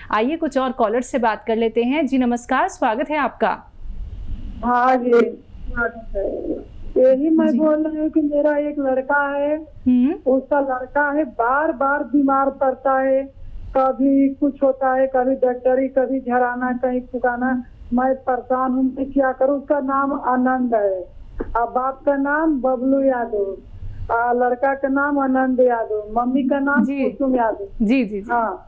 आइए कुछ और कॉलर से बात कर लेते हैं। जी नमस्कार, स्वागत है आपका। हाँ जी, यही मैं बोल रही हूँ कि मेरा एक लड़का है, उसका लड़का है बार बार बीमार पड़ता है, कभी कुछ होता है, कभी डॉक्टरी, कभी झराना, कहीं फुकाना। मैं परेशान हूँ, मैं क्या करूँ। उसका नाम आनंद है, बाप का नाम बबलू यादव, लड़का का नाम आनंद यादव, मम्मी का नाम कुसुम यादव। जी जी। हाँ,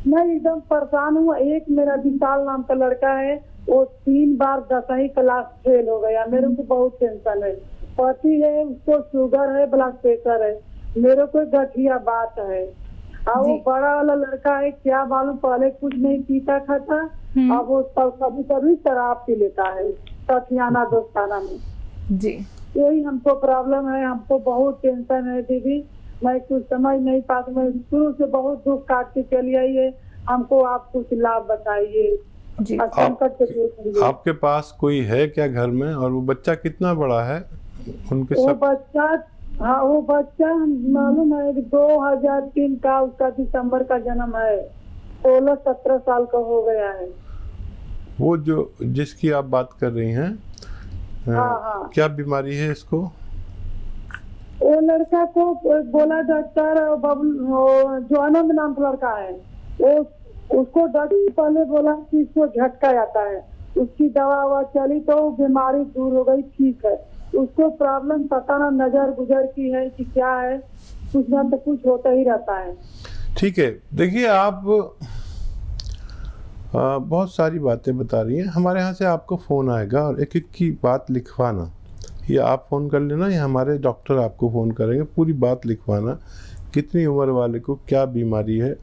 मैं एकदम परेशान हूँ। एक मेरा विशाल नाम का लड़का है, वो 3 बार 10वीं क्लास फेल हो गया। मेरे को बहुत टेंशन है। पति है, उसको शुगर है, ब्लड प्रेशर है, मेरे को गठिया बात है। और वो बड़ा वाला लड़का है, क्या मालूम, पहले कुछ नहीं पीता खाता, अब वो कभी कभी शराब पी लेता है सठियाना दोस्ताना में। जी, यही हमको प्रॉब्लम है, हमको बहुत टेंशन है दीदी। मैं कुछ समझ नहीं पाती, मैं शुरू से बहुत दुख काट के चली आई है। हमको आप कुछ लाभ बताइए। आपके पास कोई है क्या घर में, और वो बच्चा कितना बड़ा है उनके वो सब? बच्चा, हाँ वो बच्चा मालूम है 2003 का, उसका दिसंबर का जन्म है, 16-17 साल का हो गया है। वो जो जिसकी आप बात कर रही हैं, हाँ। क्या बीमारी है इसको? वो लड़का को बोला डॉक्टर, जो आनंद नाम का लड़का है, वो उसको डॉक्टर पहले बोला कि इसको झटका आता है, उसकी दवा चली तो बीमारी दूर हो गई, ठीक है। उसको प्रॉब्लम पता ना नजर गुजर की है कि क्या है, कुछ ना तो कुछ होता ही रहता है। ठीक है, देखिए आप बहुत सारी बातें बता रही हैं। हमारे यहाँ से आपको फ़ोन आएगा और एक एक की बात लिखवाना, या आप फ़ोन कर लेना या हमारे डॉक्टर आपको फ़ोन करेंगे। पूरी बात लिखवाना, कितनी उम्र वाले को क्या बीमारी है,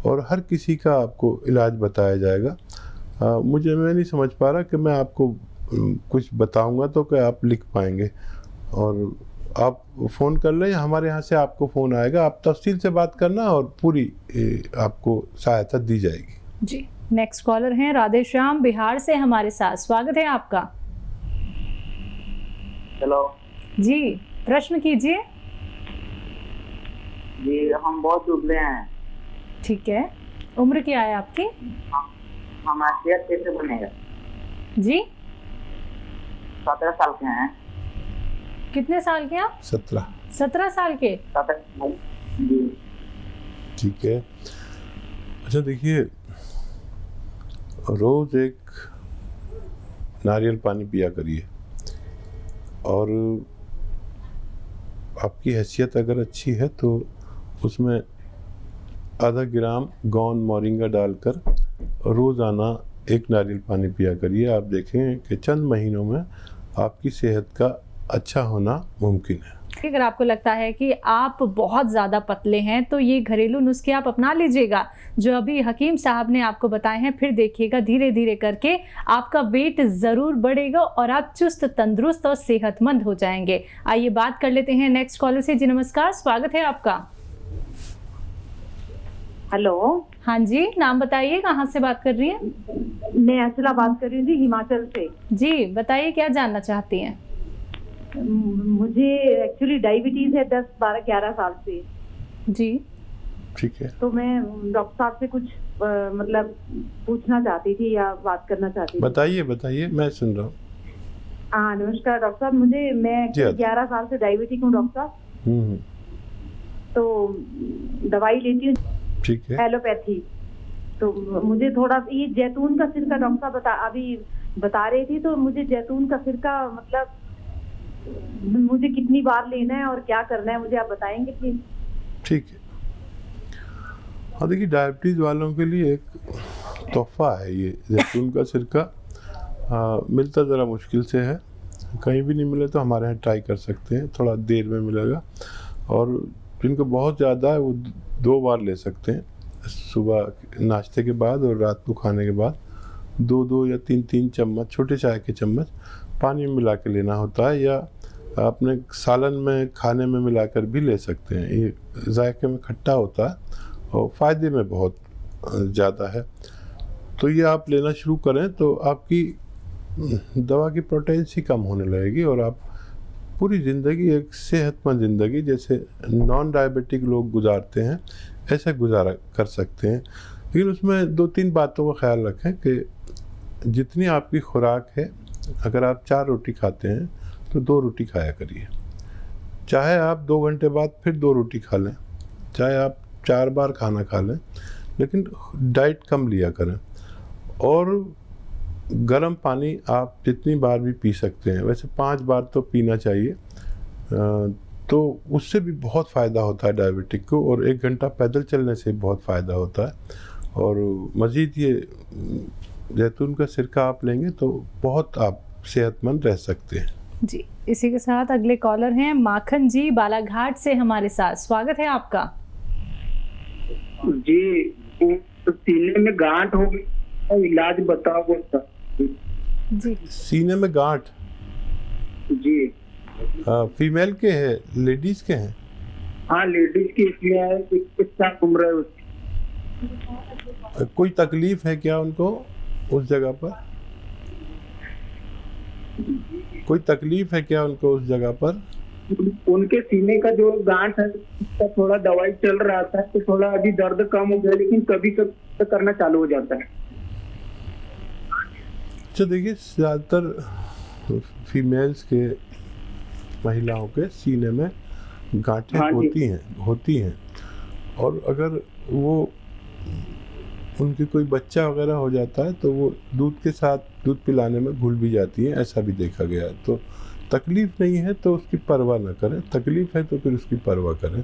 और हर किसी का आपको इलाज बताया जाएगा। मैं नहीं समझ पा रहा कि मैं आपको कुछ बताऊंगा तो क्या आप लिख पाएंगे। और आप फ़ोन कर लें, हमारे यहाँ से आपको फ़ोन आएगा, आप तफसील से बात करना और पूरी आपको सहायता दी जाएगी। जी, नेक्स्ट कॉलर हैं राधे श्याम बिहार से हमारे साथ, स्वागत है आपका। हेलो जी, प्रश्न कीजिए। जी, हम बहुत दुबले हैं। ठीक है, उम्र क्या है आपकी? हमारा सेहत कैसे बनेगा? जी, 17 साल के हैं। कितने साल के आप? 17 साल के। 17 जी। ठीक है, अच्छा देखिए, रोज़ एक नारियल पानी पिया करिए, और आपकी हैसियत अगर अच्छी है तो उसमें आधा ग्राम गोंद मोरिंगा डालकर रोज़ाना एक नारियल पानी पिया करिए। आप देखें कि चंद महीनों में आपकी सेहत का अच्छा होना मुमकिन है। अगर आपको लगता है कि आप बहुत ज़्यादा पतले हैं तो ये घरेलू नुस्खे आप अपना लीजिएगा जो अभी हकीम साहब ने आपको बताए हैं। फिर देखिएगा धीरे धीरे करके आपका वेट ज़रूर बढ़ेगा और आप चुस्त तंदुरुस्त और सेहतमंद हो जाएंगे। आइए बात कर लेते हैं नेक्स्ट कॉलर से। जी नमस्कार, स्वागत है आपका। हेलो। हाँ जी, नाम बताइए, कहाँ से बात कर रही हैं? मैं अर्चना बात कर रही हूँ जी, हिमाचल से। जी बताइए, क्या जानना चाहती हैं? मुझे एक्चुअली डायबिटीज है 10, 12, 11 साल से। जी ठीक है, तो मैं डॉक्टर साहब से कुछ मतलब पूछना चाहती थी या बात करना चाहती थी। बताइए बताइए, मैं सुन रहा हूँ। हाँ नमस्कार डॉक्टर साहब, मैं 11 साल से डायबिटिक हूँ डॉक्टर साहब। तो दवाई लेती हूँ, ठीक है, एलोपैथी। तो मुझे थोड़ा ये जैतून का सिरका डॉक्टर साहब अभी बता रही थी, तो मुझे जैतून का सिरका मतलब मुझे कितनी बार लेना है और क्या करना है, मुझे आप बताएंगे प्लीज? ठीक है। हाँ देखिए, डायबिटीज़ वालों के लिए एक तोहफा है ये जैतून का सिरका। मिलता ज़रा मुश्किल से है, कहीं भी नहीं मिले तो हमारे यहाँ ट्राई कर सकते हैं, थोड़ा देर में मिलेगा। और जिनको बहुत ज़्यादा है वो 2 बार ले सकते हैं, सुबह नाश्ते के बाद और रात को खाने के बाद 2-2 या 3-3 चम्मच, छोटे चाय के चम्मच पानी में मिला के लेना होता है, या अपने सालन में खाने में मिलाकर भी ले सकते हैं। ये जायके में खट्टा होता है और फ़ायदे में बहुत ज़्यादा है। तो ये आप लेना शुरू करें तो आपकी दवा की पोटेंसी कम होने लगेगी और आप पूरी ज़िंदगी एक सेहतमंद ज़िंदगी जैसे नॉन डायबिटिक लोग गुजारते हैं ऐसे गुजारा कर सकते हैं। लेकिन उसमें 2-3 बातों का ख्याल रखें कि जितनी आपकी खुराक है, अगर आप 4 रोटी खाते हैं तो 2 रोटी खाया करिए। चाहे आप 2 घंटे बाद फिर 2 रोटी खा लें, चाहे आप 4 बार खाना खा लें, लेकिन डाइट कम लिया करें। और गर्म पानी आप जितनी बार भी पी सकते हैं, वैसे 5 बार तो पीना चाहिए, तो उससे भी बहुत फ़ायदा होता है डायबिटिक को। और 1 घंटा पैदल चलने से बहुत फ़ायदा होता है। और मज़ीद ये जैतून का सिरका आप लेंगे तो बहुत आप सेहतमंद रह सकते हैं। जी, इसी के साथ अगले कॉलर हैं माखन जी बालाघाट से हमारे साथ। स्वागत है आपका। जी, तो सीने में गांठ हो गई, इलाज बताओ। जी, सीने में गांठ जी फीमेल के हैं, लेडीज के हैं? हाँ, लेडीज की इसलिए है कि कितना उम्र है उसकी। कोई तकलीफ है क्या उनको उस जगह पर? कोई तकलीफ है क्या उनको उस जगह पर? उनके सीने का जो गांठ है उसका थोड़ा दवाई चल रहा था, तो थोड़ा अभी दर्द कम हो गया, लेकिन कभी कभी करना चालू हो जाता है। अच्छा, देखिए ज़्यादातर फीमेल्स के, महिलाओं के सीने में गांठें हाँ होती हैं। और अगर वो उनकी कोई बच्चा वगैरह हो जाता है तो वो दूध के साथ दूध पिलाने में घुल भी जाती है, ऐसा भी देखा गया है। तो तकलीफ नहीं है तो उसकी परवाह ना करें, तकलीफ है तो फिर उसकी परवाह करें।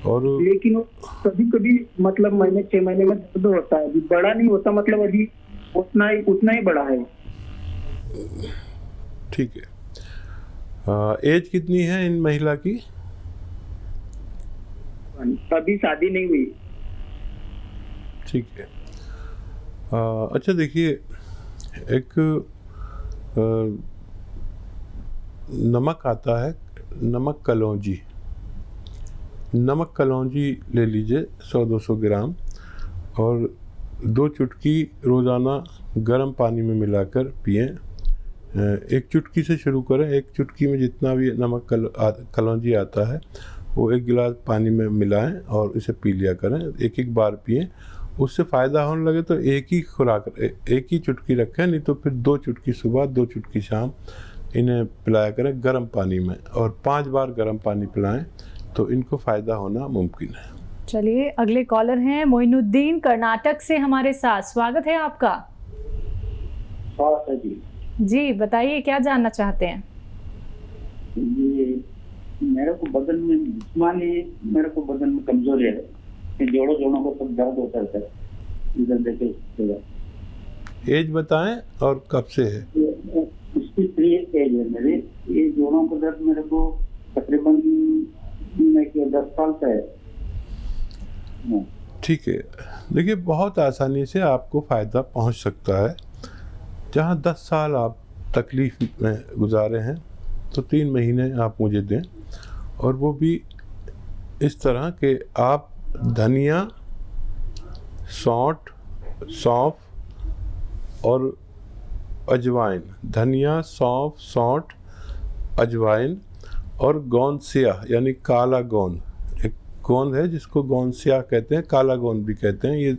और लेकिन कभी कभी मतलब महीने 6 महीने में दर्द होता है, अभी बड़ा नहीं होता, मतलब अभी उतना ही बड़ा है। ठीक है। एज कितनी है इन महिला की? अभी शादी नहीं हुई। ठीक है। अच्छा, देखिए एक नमक आता है, नमक कलौंजी। नमक कलौंजी ले लीजिए 100-200 ग्राम, और 2 चुटकी रोज़ाना गर्म पानी में मिलाकर पिएं। 1 चुटकी से शुरू करें। 1 चुटकी में जितना भी नमक कलौंजी आता है वो 1 गिलास पानी में मिलाएं और इसे पी लिया करें। 1-1 बार पिएं। उससे फ़ायदा होने लगे तो एक ही चुटकी रखें, नहीं तो फिर 2 चुटकी सुबह, 2 चुटकी शाम इन्हें पिलाया करें गर्म पानी में, और 5 बार गर्म पानी पिलाएं तो इनको फ़ायदा होना मुमकिन है। चलिए अगले कॉलर हैं मोइनुद्दीन कर्नाटक से हमारे साथ। स्वागत है आपका। जी, बताइए क्या जानना चाहते हैं? ये मेरे को बदन में जिस्मानी, मेरे को बदन में कमजोरी है, जोड़ों को सब दर्द होता है सर, इधर देखे। एज बताएं और कब से है? 63 एज है मेरी। ये जोड़ों का दर्द मेरे को तकरीबन 10 साल से है। ठीक है। देखिए, बहुत आसानी से आपको फ़ायदा पहुंच सकता है। जहां 10 साल आप तकलीफ में गुजारे हैं तो 3 महीने आप मुझे दें, और वो भी इस तरह कि आप धनिया, सौंठ और अजवाइन, धनिया, सौंठ, अजवाइन और गोंद स्याह यानी काला गोंद, एक गोंद है जिसको गोंद स्याह कहते हैं, काला गोंद भी कहते हैं। ये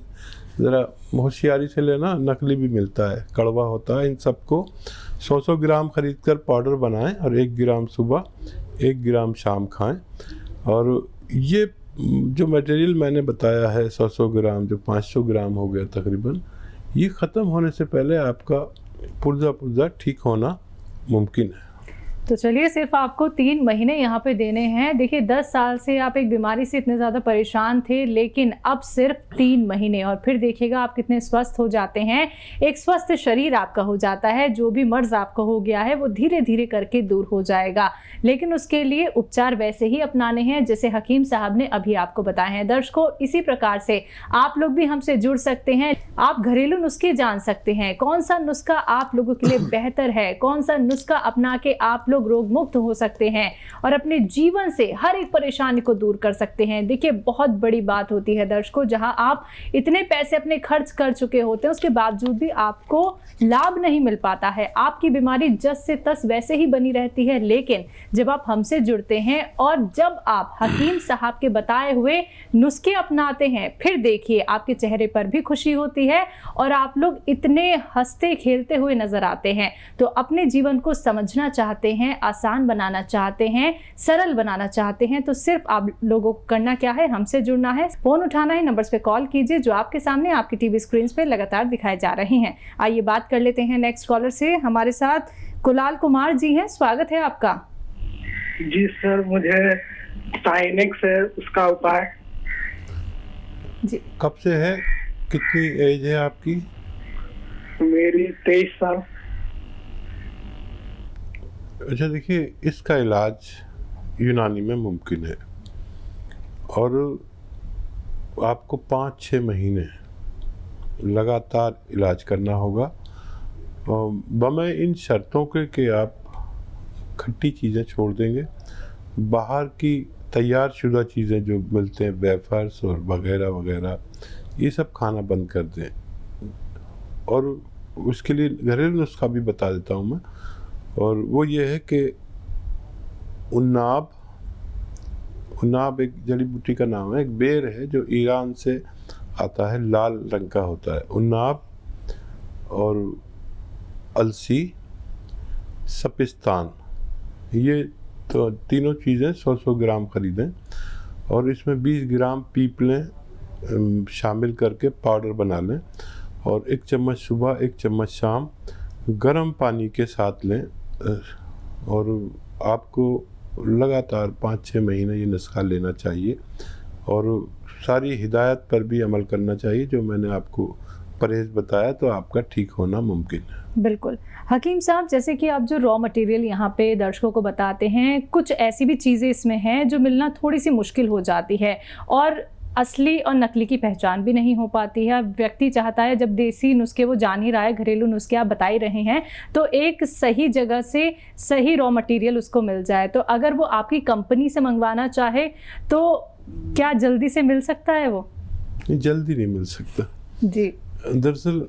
ज़रा होशियारी से लेना, नकली भी मिलता है, कड़वा होता है। इन सबको 100 ग्राम खरीद कर पाउडर बनाएं और 1 ग्राम सुबह, 1 ग्राम शाम खाएं। और ये जो मटेरियल मैंने बताया है 100 ग्राम, जो 500 ग्राम हो गया तकरीबन, ये ख़त्म होने से पहले आपका पुर्जा ठीक होना मुमकिन है। तो चलिए, सिर्फ आपको 3 महीने यहाँ पे देने हैं। देखिए 10 साल से आप एक बीमारी से इतने ज़्यादा परेशान थे, लेकिन अब सिर्फ 3 महीने, और फिर देखिएगा आप कितने स्वस्थ हो जाते हैं। एक स्वस्थ शरीर आपका हो जाता है। जो भी मर्ज आपको हो गया है वो धीरे धीरे करके दूर हो जाएगा, लेकिन उसके लिए उपचार वैसे ही अपनाने हैं जैसे हकीम साहब ने अभी आपको बताए हैं। दर्शकों, इसी प्रकार से आप लोग भी हमसे जुड़ सकते हैं। आप घरेलू नुस्खे जान सकते हैं, कौन सा नुस्खा आप लोगों के लिए बेहतर है, कौन सा नुस्खा अपना के आप लोग रोग मुक्त हो सकते हैं और अपने जीवन से हर एक परेशानी को दूर कर सकते हैं। देखिए, बहुत बड़ी बात होती है दर्शकों, जहां आप इतने पैसे अपने खर्च कर चुके होते हैं, उसके बावजूद भी आपको लाभ नहीं मिल पाता है। आपकी बीमारी जस से तस वैसे ही बनी रहती है। लेकिन जब आप हमसे जुड़ते हैं और जब आप हकीम साहब के बताए हुए नुस्खे अपनाते हैं, फिर देखिए आपके चेहरे पर भी खुशी होती है और आप लोग इतने हंसते खेलते हुए नजर आते हैं। तो अपने जीवन को समझना चाहते हैं, आसान बनाना चाहते हैं, सरल बनाना चाहते हैं, तो सिर्फ आप लोगों को करना क्या है, हमसे जुड़ना है, फोन उठाना है, नंबर्स पे कॉल कीजिए जो आपके सामने आपकी टीवी स्क्रीन पे लगातार दिखाए जा रहे हैं। आइए बात कर लेते हैं नेक्स्ट कॉलर से। हमारे साथ कुलाल कुमार जी हैं, स्वागत है आपका। जी सर, मुझे साइनेक्स है, उसका उपाय। जी, कब से है, कितनी एज है आपकी? मेरी 23 साल। अच्छा, देखिए, इसका इलाज यूनानी में मुमकिन है और आपको 5-6 महीने लगातार इलाज करना होगा, बमे इन शर्तों के कि आप खट्टी चीज़ें छोड़ देंगे, बाहर की तैयार शुदा चीज़ें जो मिलते हैं, वेफर्स और वगैरह वगैरह, ये सब खाना बंद कर दें। और उसके लिए घरेलू नुस्खा भी बता देता हूँ मैं, और वो ये है कि उन्नाब एक जड़ी बूटी का नाम है, एक बेर है जो ईरान से आता है, लाल रंग का होता है। उन्नाब और अलसी, सपिस्तान, ये तो तीनों चीज़ें 100-100 ग्राम खरीदें और इसमें 20 ग्राम पीपलें शामिल करके पाउडर बना लें और 1 चम्मच सुबह 1 चम्मच शाम गर्म पानी के साथ लें। और आपको लगातार 5-6 महीने ये नुस्खा लेना चाहिए और सारी हिदायत पर भी अमल करना चाहिए जो मैंने आपको परहेज बताया, तो आपका ठीक होना मुमकिन है। बिल्कुल हकीम साहब, जैसे कि आप जो रॉ मटेरियल यहाँ पे दर्शकों को बताते हैं, कुछ ऐसी भी चीज़ें इसमें हैं जो मिलना थोड़ी सी मुश्किल हो जाती है और असली और नकली की पहचान भी नहीं हो पाती है। व्यक्ति चाहता है, जब देसी नुस्खे वो जान ही रहा है, घरेलू नुस्खे आप बता ही रहे हैं, तो एक सही जगह से सही रॉ मटेरियल उसको मिल जाए। तो अगर वो आपकी कंपनी से मंगवाना चाहे तो क्या जल्दी से मिल सकता है? वो जल्दी नहीं मिल सकता जी। दरअसल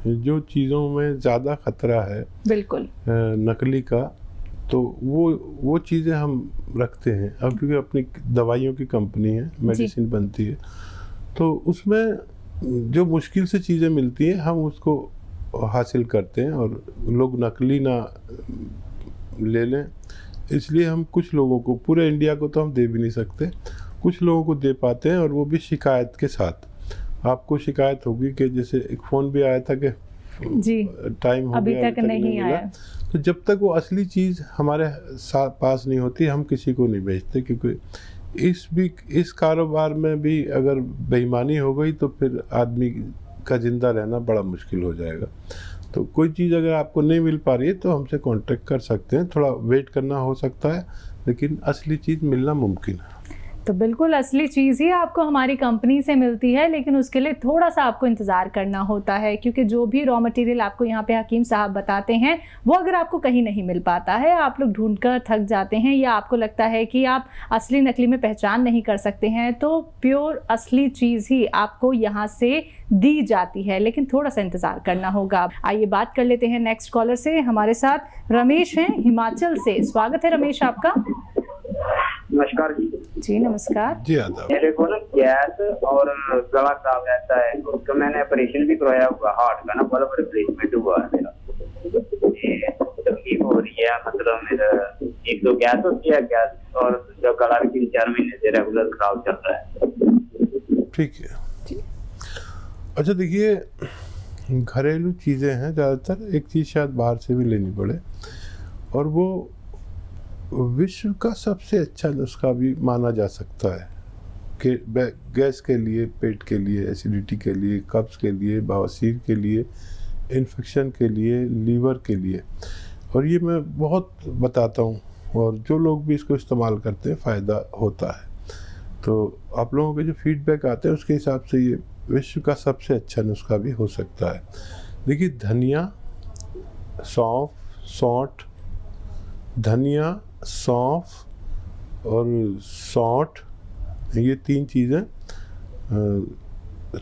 जो चीज़ों में ज़्यादा खतरा है बिल्कुल नकली का, तो वो चीज़ें हम रखते हैं अब, क्योंकि अपनी दवाइयों की कंपनी है, मेडिसिन बनती है, तो उसमें जो मुश्किल से चीज़ें मिलती हैं हम उसको हासिल करते हैं और लोग नकली ना ले लें। इसलिए हम कुछ लोगों को, पूरे इंडिया को तो हम दे भी नहीं सकते, कुछ लोगों को दे पाते हैं और वो भी शिकायत के साथ। आपको शिकायत होगी कि जैसे एक फ़ोन भी आया था कि जी टाइम हो अभी गया, तक नहीं आया। तो जब तक वो असली चीज़ हमारे पास नहीं होती हम किसी को नहीं बेचते, क्योंकि इस कारोबार में भी अगर बेईमानी हो गई तो फिर आदमी का ज़िंदा रहना बड़ा मुश्किल हो जाएगा। तो कोई चीज़ अगर आपको नहीं मिल पा रही है तो हमसे कांटेक्ट कर सकते हैं, थोड़ा वेट करना हो सकता है, लेकिन असली चीज़ मिलना मुमकिन है। तो बिल्कुल असली चीज़ ही आपको हमारी कंपनी से मिलती है, लेकिन उसके लिए थोड़ा सा आपको इंतज़ार करना होता है, क्योंकि जो भी रॉ मटेरियल आपको यहाँ पे हकीम साहब बताते हैं वो अगर आपको कहीं नहीं मिल पाता है, आप लोग ढूंढकर थक जाते हैं या आपको लगता है कि आप असली नकली में पहचान नहीं कर सकते हैं, तो प्योर असली चीज़ ही आपको यहाँ से दी जाती है, लेकिन थोड़ा सा इंतज़ार करना होगा। आइए बात कर लेते हैं नेक्स्ट कॉलर से। हमारे साथ रमेश हैं हिमाचल से, स्वागत है रमेश आपका। नमस्कार जी नमस्कार जी आदाब। मेरे को ना गैस और गला खराब रहता है, तो मैंने ऑपरेशन भी करवाया हुआ, हार्ट का ना बल्ब रिप्लेसमेंट हुआ है मेरा। तकलीफ हो रही है, मतलब मेरा एक तो गैस होती है, गैस और जो गला भी 3-4 महीने से रेगुलर खराब चल रहा है। ठीक है। अच्छा देखिए, घरेलू चीज़ें हैं ज़्यादातर, एक चीज़ शायद बाहर से भी लेनी पड़े, और वो विश्व का सबसे अच्छा नुस्खा भी माना जा सकता है कि गैस के लिए, पेट के लिए, एसिडिटी के लिए, कब्ज़ के लिए, बवासीर के लिए, इन्फेक्शन के लिए, लीवर के लिए, और ये मैं बहुत बताता हूँ और जो लोग भी इसको इस्तेमाल करते हैं फ़ायदा होता है। तो आप लोगों के जो फीडबैक आते हैं उसके हिसाब से ये विश्व का सबसे अच्छा नुस्खा भी हो सकता है। देखिए, धनिया, सौंफ, सौंठ, धनिया, सौंफ और सौंठ, ये 3 चीज़ें,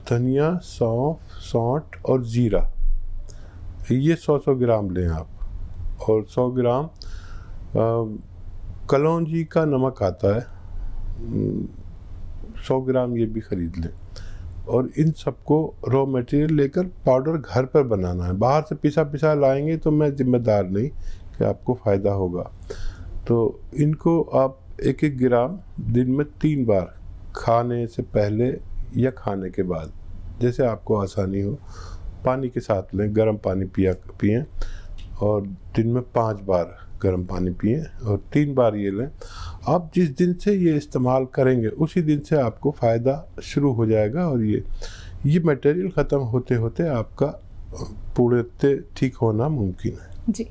धनिया, सौंफ, सौंठ और जीरा, ये 100 ग्राम लें आप। और 100 ग्राम कलौंजी का नमक आता है, 100 ग्राम ये भी ख़रीद लें। और इन सबको रॉ मटेरियल लेकर पाउडर घर पर बनाना है। बाहर से पिसा लाएंगे तो मैं जिम्मेदार नहीं कि आपको फ़ायदा होगा। तो इनको आप 1-1 ग्राम दिन में 3 बार, खाने से पहले या खाने के बाद, जैसे आपको आसानी हो, पानी के साथ लें। गर्म पानी पिएं और दिन में 5 बार गर्म पानी पिएं और 3 बार ये लें। आप जिस दिन से ये इस्तेमाल करेंगे उसी दिन से आपको फ़ायदा शुरू हो जाएगा और ये मटेरियल ख़त्म होते होते आपका पूर्णतः ठीक होना मुमकिन है। जी।